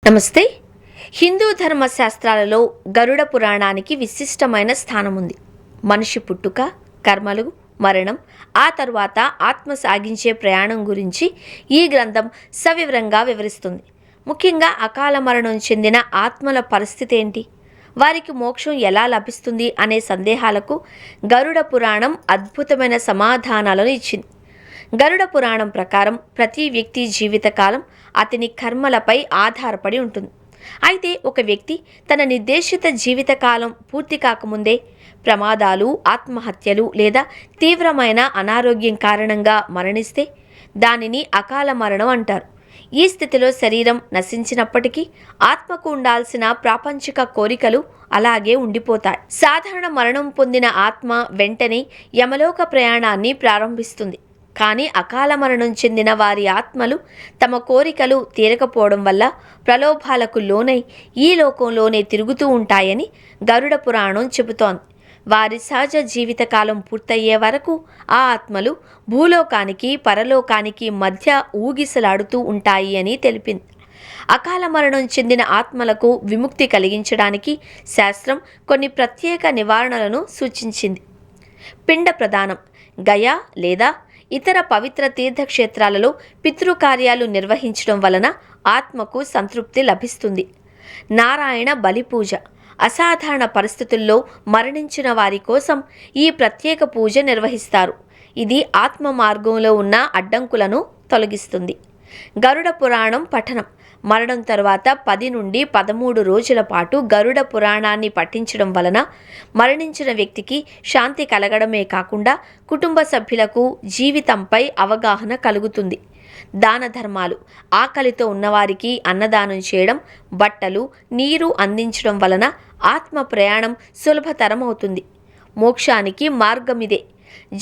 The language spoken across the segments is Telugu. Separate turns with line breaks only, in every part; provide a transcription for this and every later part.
నమస్తే. హిందూ ధర్మశాస్త్రాలలో గరుడ పురాణానికి విశిష్టమైన స్థానం ఉంది. మనిషి పుట్టుక, కర్మలు, మరణం, ఆ తరువాత ఆత్మ సాగించే ప్రయాణం గురించి ఈ గ్రంథం సవివరంగా వివరిస్తుంది. ముఖ్యంగా అకాల మరణం చెందిన ఆత్మల పరిస్థితి ఏంటి, వారికి మోక్షం ఎలా లభిస్తుంది అనే సందేహాలకు గరుడ పురాణం అద్భుతమైన సమాధానాలను ఇచ్చింది. గరుడ పురాణం ప్రకారం ప్రతి వ్యక్తి జీవితకాలం అతని కర్మలపై ఆధారపడి ఉంటుంది. అయితే ఒక వ్యక్తి తన నిర్దేశిత జీవితకాలం పూర్తి కాకముందే ప్రమాదాలు, ఆత్మహత్యలు లేదా తీవ్రమైన అనారోగ్యం కారణంగా మరణిస్తే దానిని అకాల మరణం అంటారు. ఈ స్థితిలో శరీరం నశించినప్పటికీ ఆత్మకు ఉండాల్సిన ప్రాపంచిక కోరికలు అలాగే ఉండిపోతాయి. సాధారణ మరణం పొందిన ఆత్మ వెంటనే యమలోక ప్రయాణాన్ని ప్రారంభిస్తుంది. కానీ అకాల మరణం చెందిన వారి ఆత్మలు తమ కోరికలు తీరకపోవడం వల్ల ప్రలోభాలకు లోనై ఈ లోకంలోనే తిరుగుతూ ఉంటాయని గరుడ పురాణం చెబుతోంది. వారి సహజ జీవితకాలం పూర్తయ్యే వరకు ఆ ఆత్మలు భూలోకానికి, పరలోకానికి మధ్య ఊగిసలాడుతూ ఉంటాయి అని తెలిపింది. అకాల మరణం చెందిన ఆత్మలకు విముక్తి కలిగించడానికి శాస్త్రం కొన్ని ప్రత్యేక నివారణలను సూచించింది. పిండ ప్రదానం, గయా లేదా ఇతర పవిత్ర తీర్థక్షేత్రాలలో పితృకార్యాలు నిర్వహించడం వలన ఆత్మకు సంతృప్తి లభిస్తుంది. నారాయణ బలిపూజ, అసాధారణ పరిస్థితుల్లో మరణించిన వారి కోసం ఈ ప్రత్యేక పూజ నిర్వహిస్తారు. ఇది ఆత్మ మార్గంలో ఉన్న అడ్డంకులను తొలగిస్తుంది. గరుడ పురాణం పఠనం, మరణం తరువాత 10 నుండి 13 రోజుల పాటు గరుడ పురాణాన్ని పఠించడం వలన మరణించిన వ్యక్తికి శాంతి కలగడమే కాకుండా కుటుంబ సభ్యులకు జీవితంపై అవగాహన కలుగుతుంది. దాన ధర్మాలు, ఆకలితో ఉన్నవారికి అన్నదానం చేయడం, బట్టలు, నీరు అందించడం వలన ఆత్మ ప్రయాణం సులభతరం అవుతుంది. మోక్షానికి మార్గమిదే.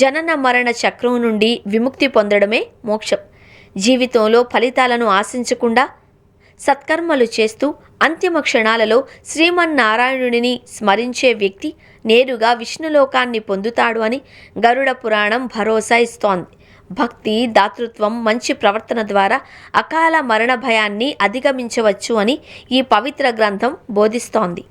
జనన మరణ చక్రం నుండి విముక్తి పొందడమే మోక్షం. జీవితంలో ఫలితాలను ఆశించకుండా సత్కర్మలు చేస్తూ అంతిమ క్షణాలలో శ్రీమన్నారాయణుడిని స్మరించే వ్యక్తి నేరుగా విష్ణులోకాన్ని పొందుతాడు అని గరుడ పురాణం భరోసా ఇస్తోంది. భక్తి, దాతృత్వం, మంచి ప్రవర్తన ద్వారా అకాల మరణ భయాన్ని అధిగమించవచ్చు అని ఈ పవిత్ర గ్రంథం బోధిస్తోంది.